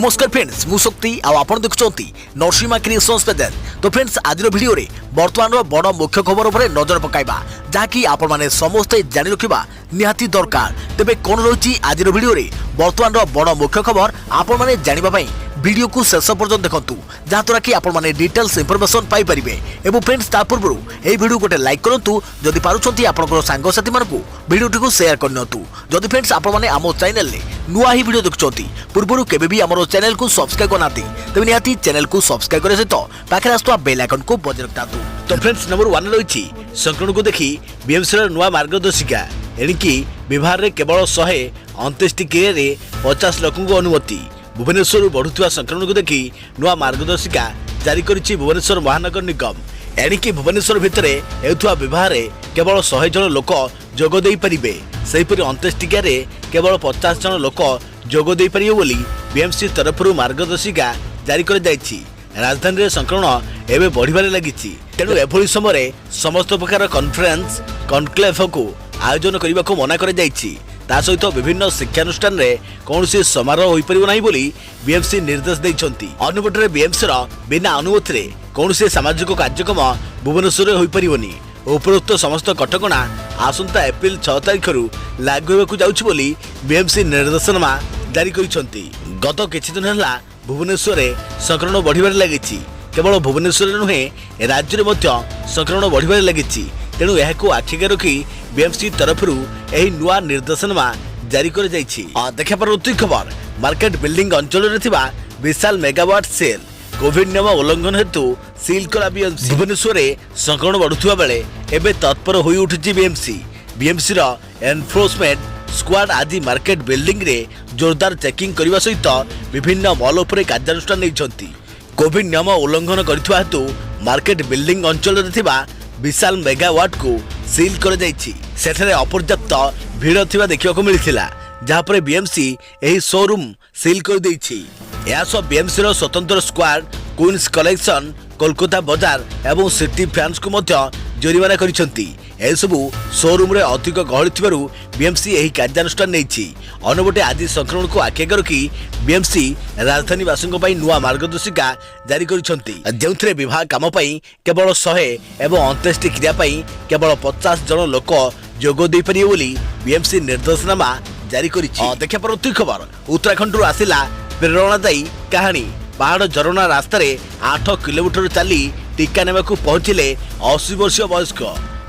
नमस्कार फ्रेंड्स मु शक्ति आपण देखुंती नरसिंहा क्रिएशंस पेज। तो फ्रेंड्स आज वीडियो रे वर्तमान बड़ मुख्य खबर उपर नजर पकाइबा जहाँकि आपण माने समस्ते जानि रखिबा निहाती दरकार। तेबे कोन रही आज वीडियो रे वर्तमान बड़ मुख्य खबर आपण माने जानिबा पई वीडियो को शेष पर्यंत देखंतु जहाँद्वारा कि आपण माने डिटेल्स इंफॉर्मेशन पाई परिबे। एवं फ्रेंड्स ता पूर्व ए वीडियो गोटे लाइक करंतु जदि पारुछंती आपनकर सांग साथी मानकु वीडियो को शेयर करनतु। जदि फ्रेंड्स आपण माने आमो चैनल ले नुआ ही वीडियो देखुछंती पूर्व केबे भी हमरो चैनल को सब्सक्राइब करनाती तबे निहाती चैनल को सब्सक्राइब करे सहित पाखे आस्तुवा बेल आइकन को बजाय रखतातु। तो फ्रेंड्स नंबर 1 रही संक्रमण को देखी बीएमसी नुआ मार्गदर्शिका एणिकी विभाग रे केवल 129 क्रिया रे 50 लोक को अनुमति। भुवनेश्वर बढ़ुवा संक्रमण को देखी नुआ मार्गदर्शिका जारी करिछि भुवनेश्वर महानगर निगम। एणिकी भुवनेश्वर भितर हेउथुवा विवाह रे केवल 100 जन लोक जोग देई परिबे। सेहिपरि 29 टिका रे केवल 50 जन लोक जोग देई परिबे बोली बीएमसी तरफरु मार्गदर्शिका जारी कर जाइछि। राजधानी रे संक्रमण एबे बढ़िबारे लागिछि, तेणु एभली समय समस्त प्रकार कॉन्फ्रेंस कॉन्क्लेव को आयोजन करने को मना कर जाइछि। ता सहित विभिन्न शिक्षानुष्ठान रे कौनसी समारोह होई परिबो नाही बोली बीएमसी निर्देश दैछंती। अनुपटरे बीएमसी रा बिना अनुमति रे कौनसी सामाजिक कार्यक्रम भुवनेश्वर रे होई परिबोनी। उपरोक्त समस्त कटकणा आसंता एप्रिल 6 तारिख रु लागू होबाकू जाउछि बोली बीएमसी निर्देशनामा जारी करिसंती। गत किछि दिन हला भुवनेश्वर रे संक्रमण बढ़िबारे लागिछि। केवल भुवनेश्वर नुहे राज्य रे मध्य संक्रमण बढ़िबारे लागिछि। तेणु यह आखिके रखी बीएमसी तरफरु एही नुआ निर्देशनामा जारी कर जाइछि। देखा परवर्ती खबर मार्केट बिल्डिंग अंचल रे थिबा विशाल मेगावाट सेल कोविड नियम उल्लंघन हेतु सील कला बीएमसी। भुवनेश्वर रे संक्रमण बढ़ुवा बेले एबे तत्पर होई उठिछि बीएमसी। बीएमसी रा एनफोर्समेंट स्क्वाड आज मार्केट बिल्डिंग रे जोरदार चेकिंग करबा सहित विभिन्न मॉल उपरे कार्यानुष्ठान नैछंती। कोविड नियम उल्लंघन करथिबा हेतु मार्केट बिल्डिंग अंचल रे थिबा विशाल मेगावाट को सील कर जाइछि। सेठरे अपर्याप्त भीड़ थिबा देखिବାକୁ मिलिथिला, जहाँ पर बीएमसी एही शोरूम सील कर दैछि। या सब बीएमसी रो स्वतंत्र स्क्वाड क्वींस कलेक्शन कोलकाता बाजार एवं सिटी फैंस को मध्य जोरिमाना करिसंती। ए सबु शोरूम रे अधिक गहଳି थिबारु बीएमसी एही कार्यानुष्ठान नैछि। अनुबटे आज संक्रमण को आखेगा रखी बीएमसी राजधानी वासियों पई नुआ मार्गदर्शिका जारी करिसंती। जेउथरे विभाग काम पई केवल 100 एवं 29 क्रिया पई केवल 50 जन लोक जोग देई परिबे बोली बीएमसी निर्देशनामा जारी करिछि। देखा परवर्ती खबर उत्तराखंड रु आसिला प्रेरणादायी कहानी। पहाड़ झरणा रास्ता रे 8 किलोमीटर चली टीका नेबाकू पहुंचिले 80 वर्षीय वयस्क।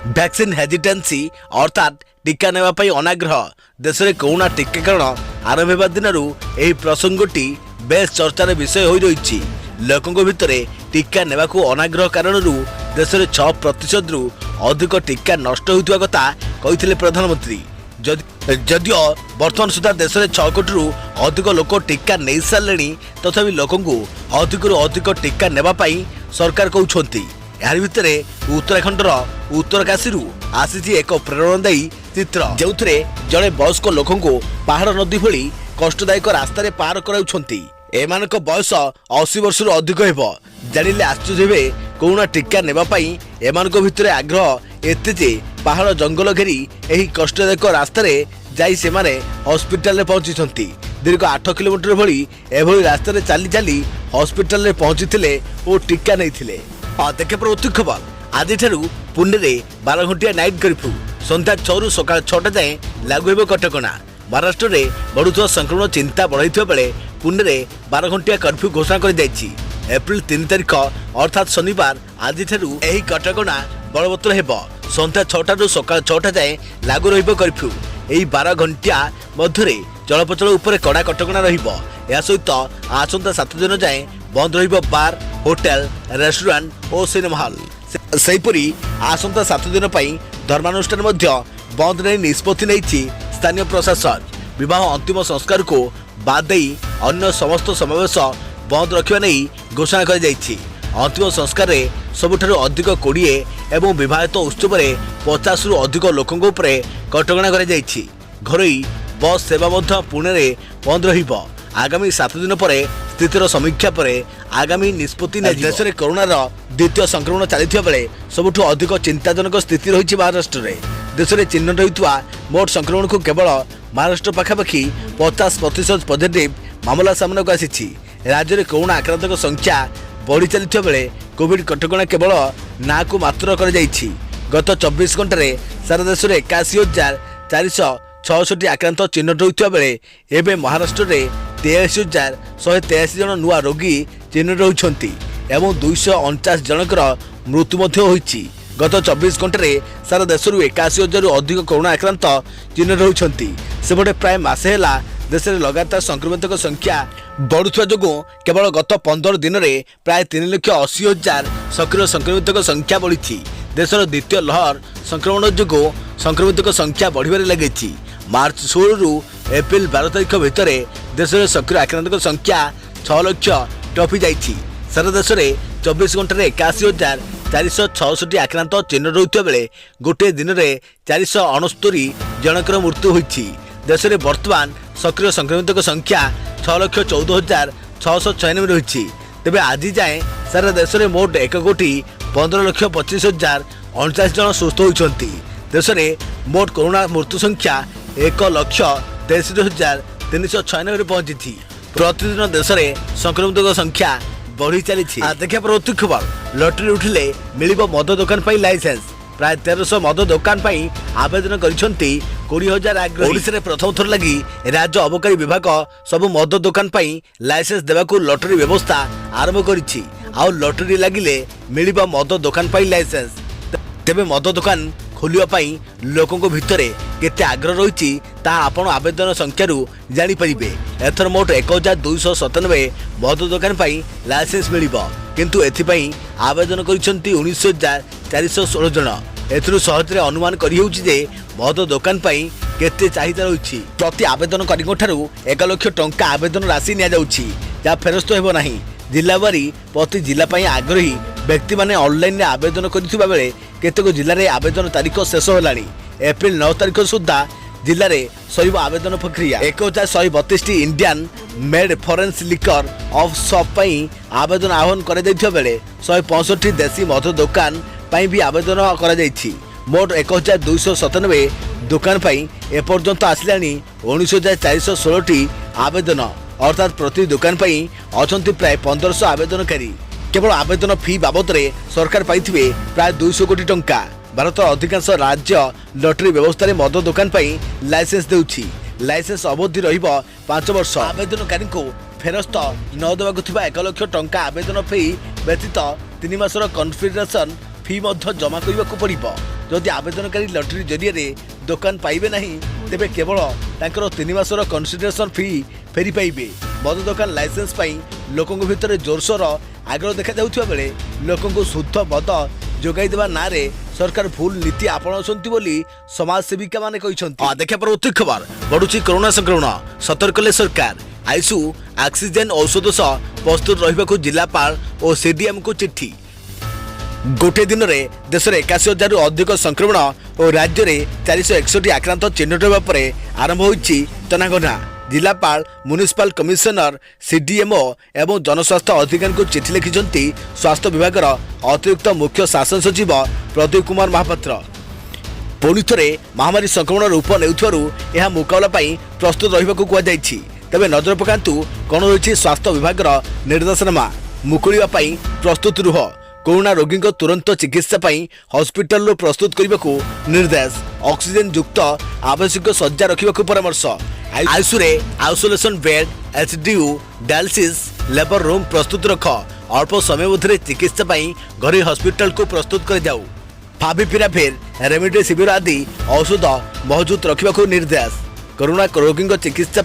वैक्सीन हेजिटेंसी अर्थात टीका नेबा पई अनाग्रह देश में कोरोना टीकाकरण आरंभ होगा दिनरू एही प्रसंगटी बेस चर्चार विषय हो रही। लोकों भितर टीका नेबाकू अनाग्रह कारणरू देश में 6% रु अधिक टीका नष्ट होइतबा कथा कहिथिले प्रधानमंत्री। जदियो वर्तमान सुधा देश में 6 कोटी रु अधिक लोक टीका नहीं सारे तथापि लोक अधिक रु अधिक टीका नेबा पई सरकार कहउछंती। यार भितर उत्तराखंडर उत्तरकाशी आसी एक प्रेरणादायी चित्र जो जड़े वयस्क लोक पहाड़ नदी भली कष्टदायक रास्तार पार कराउछंती। एमानक बयस 80 वर्ष अधिक हेब जानिले आश्चर्य हे। कोरोना टीका नेबा पई एमानक भितर आग्रह एते जे पहाड़ जंगल घेरी एही कष्टदायक रास्तार जाई से माने हॉस्पिटल रे पहुंची। दीर्घ 8 किलोमीटर भली एभली रास्तार चली चली हॉस्पिटल रे पहुंची और टीका नहीं। देखे प्रवृत्ति खबर आज पुणे रे 12 घंटिया नाइट कर्फ्यू संध्या 6 रु सकाळ 6टा जाए लागू हेब कटकणा। महाराष्ट्र रे बढ़ुवा संक्रमण चिंता बढ़ाइथिबा बेले पुणे रे 12 घंटिया कर्फ्यू घोषणा कर जाइछि। एप्रिल 3 तारिख अर्थात शनिवार आज एही कटकणा बलवत्तर हेब। संध्या 6टा रु सकाळ 6टा जाए लागू रहिब कर्फ्यू। एही 12 घंटिया मध्यरे चलप्रचल उपर कड़ा कटकणा रहिब। या सहित आसंता 7 दिन जाए बंद रहिब बार होटेल रेस्टोरेंट और सिनेमा हॉल। सेहीपरि आसंता 7 दिन पई धर्मानुष्ठान मध्य बंद नहीं निष्पत्ति नैछि स्थानीय प्रशासन। विवाह अंतिम संस्कार को बाद देई अन्य समस्त समावेश बंद रखिबा नै घोषणा कर जाइछि। अंतिम संस्कार रे सबुठारु अधिक 20 एवं विवाहित उत्सव रे 50 रु अधिक लोकंक उपरे कटकणा कर जाइछि। घरोई बस सेवा मध्य पुणे रे बंद रहिब। आगामी 7 दिन पर स्थितिर समीक्षा पर आगामी निष्पत्ति देश में कोरोना द्वितीय संक्रमण चलता बेले सबुठु अधिक चिंताजनक स्थिति रही महाराष्ट्र में। देश में चिन्हित होता मोट संक्रमण को केवल महाराष्ट्र पाखापाखि 50% पॉजिटिव मामला सामना को आसी। राज्य में कोरोना आक्रांतक संख्या बढ़ी चलता बेले कोविड कटकणा केवल ना को मात्र कर गत 24 घंटे सारा देश में 81,466 आक्रांत चिन्हट होता बेले एवं महाराष्ट्र में 83,183 जन नुआ रोगी चिन्हट होती एवं 249 जनकर मृत्यु होती। गत 24 घंटे सारा देश 81,000 अधिक कोरोना आक्रांत चिन्हट होती। सेपटे प्राय मासे है देश में लगातार संक्रमितों संख्या बढ़ुवा जो केवल गत 15 दिन में प्राय 3,80,000 सक्रिय संक्रमितों संख्या बढ़ी। देशर द्वितीय लहर संक्रमण जो संक्रमितों संख्या बढ़िबारे लगी। मार्च 16 रु एप्रिल 12 तारिख भितर देश में सक्रिय आक्रांतों संख्या 6 लाख टपी जाइए। सारा देश में 24 घंटे 81,466 आक्रांत चिन्हट होता बेले गोटे दिन में 469 जनकर मृत्यु होती। देश में वर्तमान सक्रिय संक्रमितों संख्या 6,14,696 रही। तेज आज जाए सारा देश में मोट 1,15,25,049 जन सुस्थ होती। देश में मोट कोरोना मृत्यु संख्या 1,63,396 पहुंची थी। प्रतिदिन देश में संक्रमितों संख्या बढ़ी चली। देखिए प्रति खबर लटरी उठिले मिल मद दोकान लाइसेंस प्राय 1300 मद दोकान आवेदन कर 20,000 आग्रही। ओडिशा प्रथम थर लगी राज्य अबकारी विभाग सब मद दोकान लाइसेंस देवाकू लटरी व्यवस्था आरंभ करिछि। आउ लटरी लगिले मिल मद दोकान लाइसेंस। तेबे मद दोकान खोलिया लोकों भितर केते आग्रह रही आपण आवेदन संख्यारू जानीपर। एथर मोट 1,297 मद दोकान लाइसेंस मिल किंतु एथिपाई आवेदन कर 19,416 जन। एथुरु सहजरे अनुमान करि होउछि जे मद दोकान केते चाहिदा रही। प्रति आवेदनकारी 1 लाख टंका आवेदन राशि निया जाउछि जा फेरस्त हेबो नाही। जिलावारी प्रति जिला आग्रही व्यक्ति माने ऑनलाइन रे आवेदन करिथिबा बेले केतेक जिले में आवेदन तारीख शेष होलानी। एप्रिल 9 तारीख सुधा जिले में सर आवेदन प्रक्रिया। 1,132 Indian made foreign liquor off shop आवेदन आह्वान कर बेले 165 देशी मद दोकान भी आवेदन कर मोट 1,297 दोकान एपर्यंत आसला 19,416 आवेदन अर्थात प्रति दोकान अच्छा प्राय 1,500 आवेदनकारी। केवल आवेदन फी बाबद सरकार पाइथिबे प्राय 200 कोटी टंका। भारत अधिकांश राज्य लटरी व्यवस्था रे मद दोकान लाइसेंस देउछि। लाइसेंस अवधि रहिबो 5 वर्ष। आवेदनकारी को फेरस्त न देबाकु थिबा 1 लाख टंका आवेदन फी व्यतीत 3 मासर कन्फिगरेशन फी मध्य जमा करबाकू पड़िबो। जदि आवेदनकारी लटरी जरिए दोकान पाइबे नहीं तेबे केवल तांकर 3 मासर कन्सिडरेशन फी फेरी पाइबे। मद दोकान लाइसेंस लोकों भितर जोरसोर आग्रह देखा जाउथिबा बेले लोकों शुद्ध मद जोगाई देवा ना रे सरकार भूल नीति आपणाउछंती बोली समाज सेविका माने कहिसंती। देखिया प्रति खबर बढ़ुची कोरोना संक्रमण सतर्क ले सरकार। आईसु ऑक्सीजन औषध सह प्रस्तुत रहिबाकू जिलापाल और सीडीएम को चिट्ठी। गोटे दिन में देश में 81,000 अधिक संक्रमण और राज्य में 461 आक्रांत चिन्हट होगा पर आरंभ होइछि तनाघना। जिलापाल म्युनिसिपल कमिशनर सीडीएमओ एवं जनस्वास्थ्य अधिकारी को चिठी लिखिंट स्वास्थ्य विभाग अतिरिक्त मुख्य शासन सचिव प्रदीप कुमार महापात्र। पुणी थे महामारी संक्रमण रूप नेउथिबारु मुकाबला प्रस्तुत रहिबाकू कुहाଯାଇଛି। तेबे नजर पकांतु कौन रही स्वास्थ्य विभाग निर्देशनामा। मुकुलिबा प्रस्तुत रुह। कोरोना रोगी को तुरंत चिकित्सा हॉस्पिटल प्रस्तुत करने को निर्देश। ऑक्सीजन युक्त आवश्यक सज्जा रखा परामर्श। आईसीयू रे isolation bed HDU dialysis labour room प्रस्तुत रख। अल्प समय मध्य चिकित्सा घरे हॉस्पिटल को प्रस्तुत कर जाऊ। फाविपिराविर रेमडेसिविर आदि औषध मौजूद रखा निर्देश। कोरोना रोगी चिकित्सा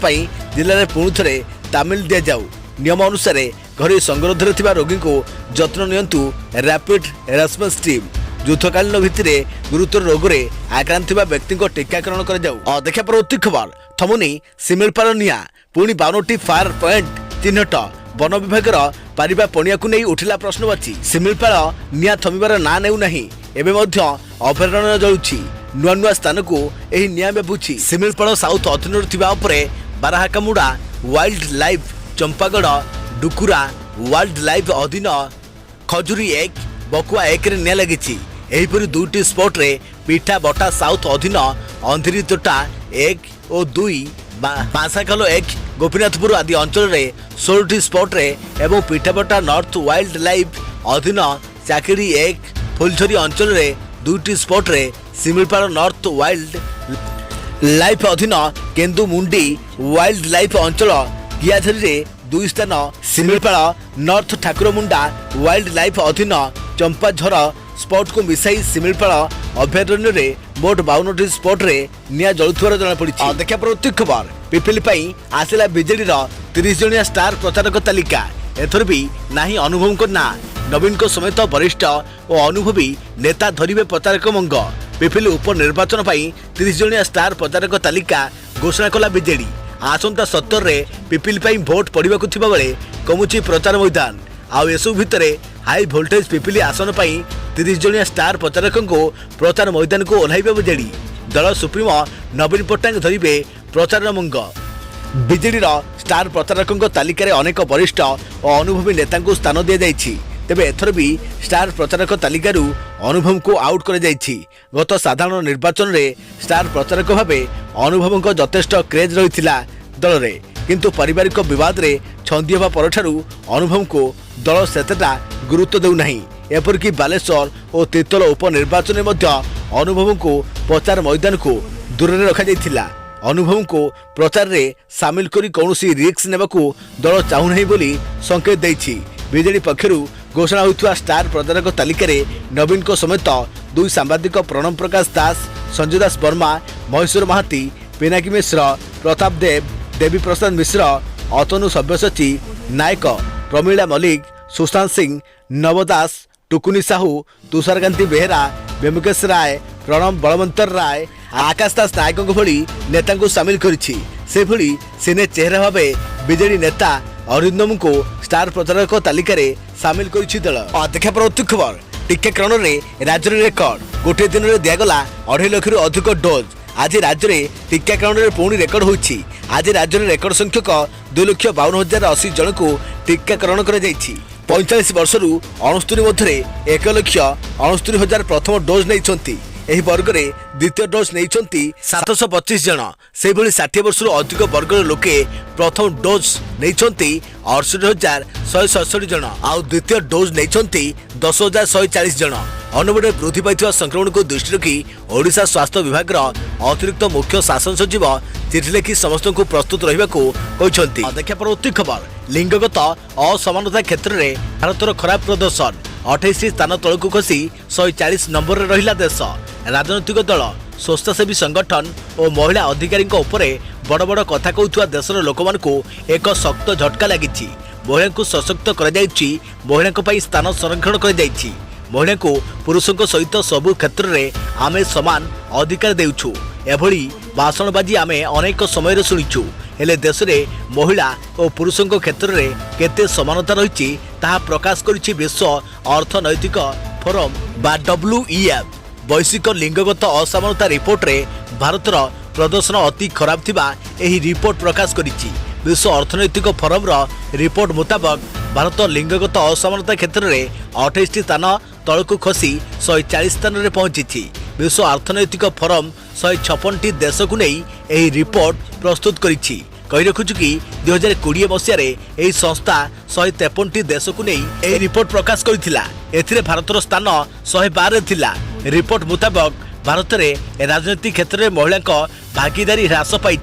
जिले में पुणी थे तामिल दि जाऊ। नियम अनुसार घरे संगरोध रोगी को जत्न नियंतु रैपिड रेस्पॉन्स टीम। युद्धकालीन भित्ति गुरुतर रोग में आक्रांत व्यक्ति को टीकाकरण कर जाऊ। देखा प्रति खबर थमुनी सिमिलपाल निया पुणी 52टी फायर पॉइंट चिन्हट। वन विभाग पारिबा पणिया को नहीं उठिला प्रश्नवाची। सिमिलपाल निया थमिबार ना नेउ नाही। एबे मध्य अभयारण्य जळुछि। नुआ नुआ स्थान को एही निया बेबुछि। सिमिलपाल साउथ अधीन थिबा उपरे बाराहाकामुडा वाइल्ड लाइफ चंपागढ़ डुकुरा वाइल्ड लाइफ अधीन खजुरी 1 बकुआ 1 रे निया लगिछि। एहीपरि दुईटी स्पॉट रे पिठा बटा साउथ अधीन अंधेरी तोटा 1 और 2 बासाखाल 1 गोपीनाथपुर आदि अंचल में 16 स्पॉट रे एवं पिठापटा नॉर्थ वाइल्ड लाइफ अधीन चाकरी 1 फुलझरी अंचल में 2टी स्पॉट रे सिमिलपाड़ नॉर्थ वाइल्ड लाइफ अधीन केन्दुमुंडी वाइल्ड लाइफ अंचल गियाझरी 2 स्थान सिमिलपाड़ नॉर्थ ठाकुरमुंडा वाइल्ड लाइफ अधीन चंपाझर स्पॉट को मिसाई सिमिलपाड़ अभयारण्य रे मोट 52टी स्पॉट रे निया जलुथुवार जना पड़ी। देखा प्रत्येक खबर पिपिली पई आसिला बीजेडी 30 जणिया स्टार प्रचारक तालिका एथर भी नाही अनुभव को ना नवीन को समेत वरिष्ठ और अनुभवी नेता धरिबे प्रचारक मंग पिपिली उपनिर्वाचन 30 जणिया स्टार प्रचारक तालिका घोषणा कला बीजेडी आसंता 70 रे पिपिली पई भोट पड़िबा को थिबा बेले कमुची प्रचार मैदान आउ एसु भितरे हाई वोल्टेज पिपिली आसन 30 जणिया स्टार प्रचारक को प्रचार मैदान को ओह्लाइबे बीजेडी दल सुप्रीमो नवीन पट्टनायक धरिबे प्रचार मंग बीजेडी स्टार प्रचारक तालिका अनेक वरिष्ठ और अनुभवी नेता को स्थान दि जाइछि तेबे एथर भी स्टार प्रचारक तालिकारु अनुभव को आउट कर जाइछि। गत साधारण निर्वाचन रे स्टार प्रचारक भावे अनुभव को यथेष्ट क्रेज रहिथिला दल रे किंतु पारिवारिक विवाद रे छंदी होबा परठारु अनुभव को दल सेतेटा गुरुत्व देउ नाही एपरकी बालेश्वर और तिर्तोल उपनिर्वाचन में मध्य अनुभव को प्रचार मैदान को दूर रे रखा जाइथिला अनुभव को प्रचार रे शामिल करी कौनसी रिस्क नेबाकू दल चाहू नाही बोली संकेत दैछि। बीजेडी पक्षरु घोषणा होइथुआ स्टार प्रचारक तालिका रे नवीन को समेत 2 सांबादिक प्रणव प्रकाश दास संजय दास वर्मा महेश्वर महाती पिनाकी मिश्र प्रताप देव देवी प्रसाद मिश्र अतनु सब्यसाची नायक प्रमीला मलिक सुशांत सिंह नवदास टुकुनी साहू तुषारकांति बेहेरा व्यमुकेश राय प्रणव बलवंतर राय आकाश दास नायक भली नेता को सामिल करिछि से भली सिने चेहरा भावे बीजेडी नेता अरिंदम को स्टार प्रचारक तालिका रे सामिल करिछि दल। देखा प्रत्येक खबर टीकाकरण रे राज्य रेकर्ड गोटे दिन रे दियागला 2.5 लाख रु अधिक डोज आज राज्य में टीकाकरण में पुणी रेकर्ड होइछि। आज राज्य में रेकर्ड संख्यक 2,52,080 जन को टीकाकरण कर 45 वर्षरू 69 मध्य 1,69,000 प्रथम डोज नहीं एही वर्ग रे द्वितीय डोज नहीं 725 जन से 60 वर्षरू अधिक वर्ग लोके प्रथम डोज नहीं 68,167 जन आउ द्वितीय डोज नहीं 10,140 जन अनबड़े वृद्धि पाई संक्रमण को दृष्टि रखी ओडिशा स्वास्थ्य विभाग अतिरिक्त मुख्य शासन सचिव चिठी लिखि समस्त को प्रस्तुत रहा देखा परवर्ती खबर लिंगगत असमानता क्षेत्र में भारतर खराब प्रदर्शन 28 स्थान तलू खसी 140 नंबर में रहिला देश राजनैतिक दल स्वेच्छासेवी संगठन और महिला अधिकारी बड़ बड़ कथा कहूथुआ देशर लोक एक शक्त झटका लगी महिला को सशक्त महिला स्थान संरक्षण कर महिला को पुरुषों सहित सबु क्षेत्र में आमे समान अधिकार देउछु एभली भाषणबाजी आमे अनेक समय शुणीचु हेले देश में महिला और पुरुषों क्षेत्र में केते समानता रही ताहा प्रकाश करिछि विश्व अर्थनैतिक फोरम बा WEF वैश्विक लिंगगत असमानता रिपोर्ट रे भारतर प्रदर्शन अति खराब थिबा एही रिपोर्ट प्रकाश करिछि। विश्व अर्थनैतिक फोरम रिपोर्ट मुताबक भारत लिंगगत असमानता क्षेत्र में 28 स्थान तलकू खसी 140 स्थान में पहुंची। विश्व अर्थनैतिक फोरम 156 देश को नहीं यह रिपोर्ट प्रस्तुत करिछि। कही रखुछु कि 2020 मसीह यह संस्था 153 देश को नहीं यह रिपोर्ट प्रकाश करथिला एथिरे भारतर स्थान 112 थिला। रिपोर्ट मुताबक भारत में राजनीति क्षेत्र में महिला भागीदारी ह्रास पाई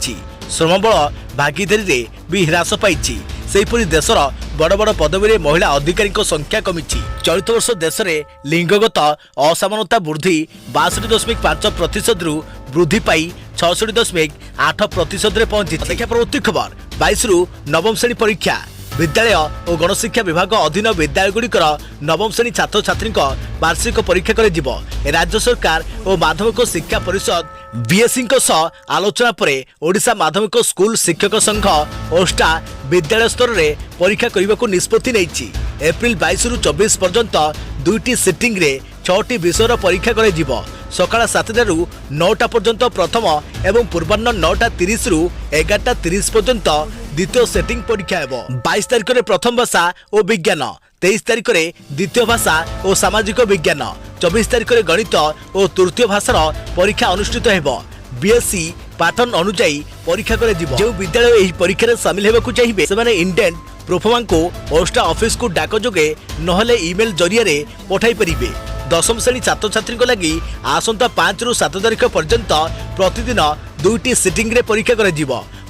श्रमबल भागीदारी भी ह्रास पाई सेहीपरि देशर बड़ बड़ पदवी में महिला अधिकारी संख्या कमी। चलित वर्ष देश में लिंगगत असमानता वृद्धि 62.5% रु वृद्धि पाई 66.8% पहुंची। देखा परवर्ती खबर 22 रु नवम श्रेणी परीक्षा विद्यालय और गणशिक्षा विभाग अधीन विद्यालयगुड़िकर नवम श्रेणी छात्र छात्री वार्षिक परीक्षा कर राज्य सरकार और माध्यमिक शिक्षा परिषद बीएससी आलोचना पर ओडिशा माध्यमिक स्कूल शिक्षक संघ ओष्टा विद्यालय स्तर में परीक्षा करने को निष्पत्ति नहीं। एप्रिल 22 रु 24 पर्यंत 2टी सिटिंग रे 6टी विषय परीक्षा कर सकाळ 7टा रु 9टा पर्यंत प्रथम एवं पूर्वाह्न 9:30 रु 11:30 पर्यंत द्वितीय सेटिंग परीक्षा हेबो। 22 तारिख में प्रथम भाषा और विज्ञान, 23 तारिख में द्वितीय भाषा और सामाजिक विज्ञान, 24 तारिख में गणित और तृतीय भाषार परीक्षा अनुष्ठित हेबो। बीएससी पैटर्न अनुसार परीक्षा कर जो विद्यालय यह परीक्षा सामिल होगा चाहिए से इंडेंट प्रोफोमा को ओस्टा ऑफिस को डाक जोगे नहले ईमेल जरिया पठाई पारे। दशम श्रेणी छात्र छात्री लगी आसंता 5 रु 7 तारिख पर्यंत प्रतिदिन 2टी सिटिंग रे परीक्षा कर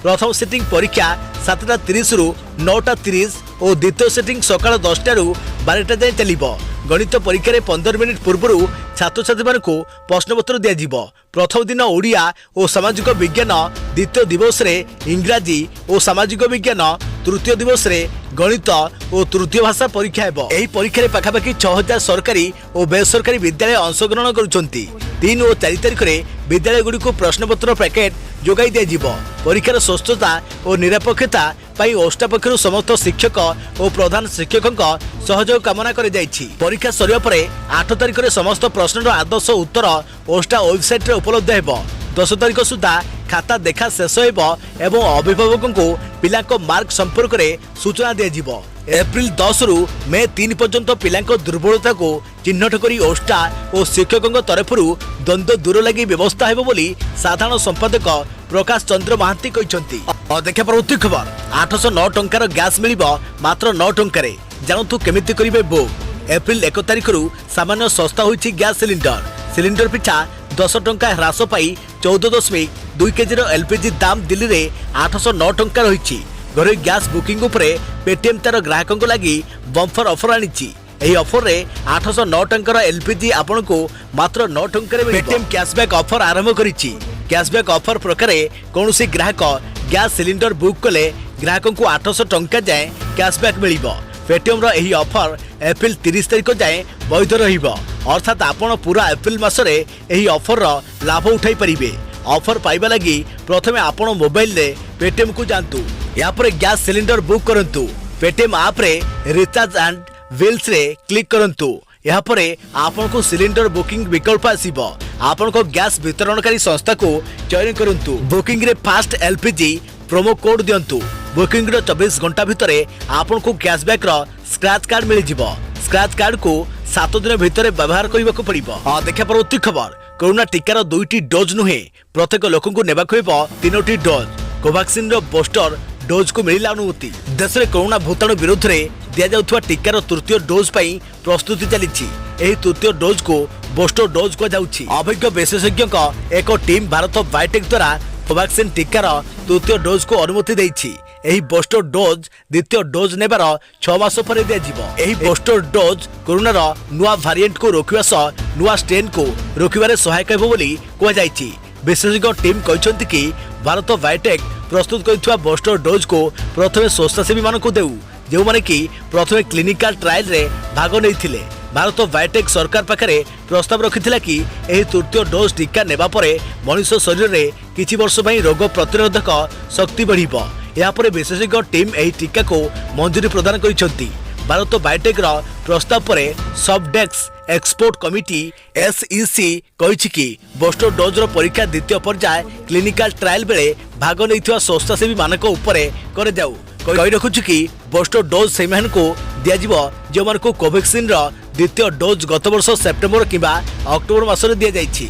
प्रथम सिटिंग परीक्षा 7:30 रु 9:30 और द्वितीय सिटिंग सकाळ 10टा रु 12टा जाए चलिबो। गणित परीक्षा रे 15 मिनिट पूर्व छात्र छात्री मानकु प्रश्नपत्र दिया जिवो। प्रथम दिन ओडिया और सामाजिक विज्ञान, द्वितीय दिवस रे इंग्राजी और सामाजिक विज्ञान, तृतीय दिवस रे गणित और तृतीय भाषा परीक्षा हेबो। एही परीक्षा रे पाखापाखि 6000 सरकारी और बेसरकारी विद्यालय अंशग्रहण करुछंती। 3 और 4 तारिख रे विद्यालय गुडी को प्रश्नपत्र पैकेट जोगाई दिया जिवो। परीक्षार स्वस्थता और निरपेक्षता पाई ओस्टा पक्षरु समस्त शिक्षक और प्रधान शिक्षकों सहयोग कामना कर जाइछि। परीक्षा सरिया परे 8 तारिख रे समस्त प्रश्नर आदर्श उत्तर ओस्टा वेबसाइट रे उपलब्ध हेबो। 10 तारिख सुधा खाता देखा शेष हेबो एवं अभिभावकों को पिला को मार्क संपर्क रे सूचना दिया जिवो। एप्रिल 10 रु मे 3 पर्यंत पिला दुर्बलता को चिन्हट करी ओस्टा और शिक्षकों तरफरु द्वंद्व दूर लगी व्यवस्था हेबो बोली साधारण संपादक प्रकाश चंद्र महांती कहते। देखा परवर्ती खबर 809 टंकार गैस मिलिबो मात्र 9 टंकार जानतु केमिति करिवे बुक। एप्रिल 1 तारिख रु सामान्य सस्ता होइछि गैस सिलिंडर पिछा 10 टंका ह्रास पाई 14.2 केजी एलपीजी दाम दिल्ली रे 809 टंका रही। घरे गैस बुकिंग उपरे पेटीएम तार ग्राहकों लगी बम्फर ऑफर आनी। एही ऑफर रे 809 टंकार एलपीजी आपन को मात्र 9 टंका रे पेटीएम कैशबैक ऑफर आरंभ करिछि। कैशबैक ऑफर प्रकार कौनसी ग्राहक गैस सिलिंडर बुक कले ग्राहकों को 800 टंका जाए कैशबैक मिलिबो। पेटीएम रो एही ऑफर एप्रिल 30 तारिख जाए वैध रहिबो। अर्थात आपण पूरा एप्रिल मासरे एही ऑफर रो लाभ उठाई परिबे। ऑफर पाइबा लगी प्रथमे आपण मोबाइल रे पेटीएम को जानतु। या पर गैस सिलिंडर बुक करंतु। पेटीएम ऐप रे रिचार्ज एंड बिल्स रे क्लिक करंतु। या पर आपण को सिलिंडर बुकिंग विकल्प आसीबो। आपण को गैस वितरणकारी संस्था को चयन करंतु। बुकिंग रे फास्ट एलपीजी प्रोमो कोड दियंतु। बुकिंग रो 24 घंटा भितरे आपण को कैशबैक रो स्क्रैच कार्ड मिल जिवो। स्क्रैच कार्ड को 7 दिन भितरे व्यवहार करबा को पड़िबो। देखा परवर्ती खबर कोरोना टीकार 2टी डोज नुहे प्रत्येक लोक को नेबाक होइबो 3टी डोज। कोवैक्सीन रो बूस्टर डोज को मिलिला अनुमति। देश में कोरोना भूताणु विरुद्ध रे दिया जाउथवा टीकार तृतीय डोज पाई प्रस्तुति चलीछि। एही तृतीय डोज को बूस्टर डोज को जाउछि। अभिज्ञ विशेषज्ञ का एक टीम भारत बायोटेक द्वारा कोवैक्सीन टीकार तृतीय डोज को अनुमति देछि। एही बूस्टर डोज द्वितीय डोज नेबार 6 मास पर दिया जिवो। एही बूस्टर डोज कोरोनार नुआ वेरिएंट को रोकिबा सह नुआ स्ट्रेन को रोकिबारे सहायक हेबो बोली कहै जायछि। विशेषज्ञ टीम कहछन्ति कि भारत बायोटेक प्रस्तुत करथिबा बूस्टर डोज को प्रथमे स्वेच्छासेवी मानकु देउ जो माने कि प्रथमे क्लिनिकल ट्रायल रे भाग नैथिले। भारत बायोटेक सरकार पाखरे प्रस्ताव रखिथिला कि एही तृतीय डोज टीका नेबा परे मनुष्य शरीर रे किछि वर्ष पई रोग प्रतिरोधक शक्ति बढ़िबो। या पर विशेषज्ञ टीम एही टीका को मंजूरी प्रदान करिसंती। भारत बायोटेक रा प्रस्ताव परे सबडेक्स एक्सपोर्ट कमिटी एसईसी कहिछि कि बूस्टर डोज रो परीक्षा द्वितीय पर्याय क्लिनिकल ट्रायल बेले भाग नैथिबा स्वेच्छासेवी मानक उपरे करे जाऊ। कहि रखुछु कि बूस्टर डोज सेमान को दिया जिवो जो मान को कोवैक्सीन रो द्वितीय डोज गत वर्ष सेप्टेम्बर किबा अक्टोबर मासरे दिया जाइछि।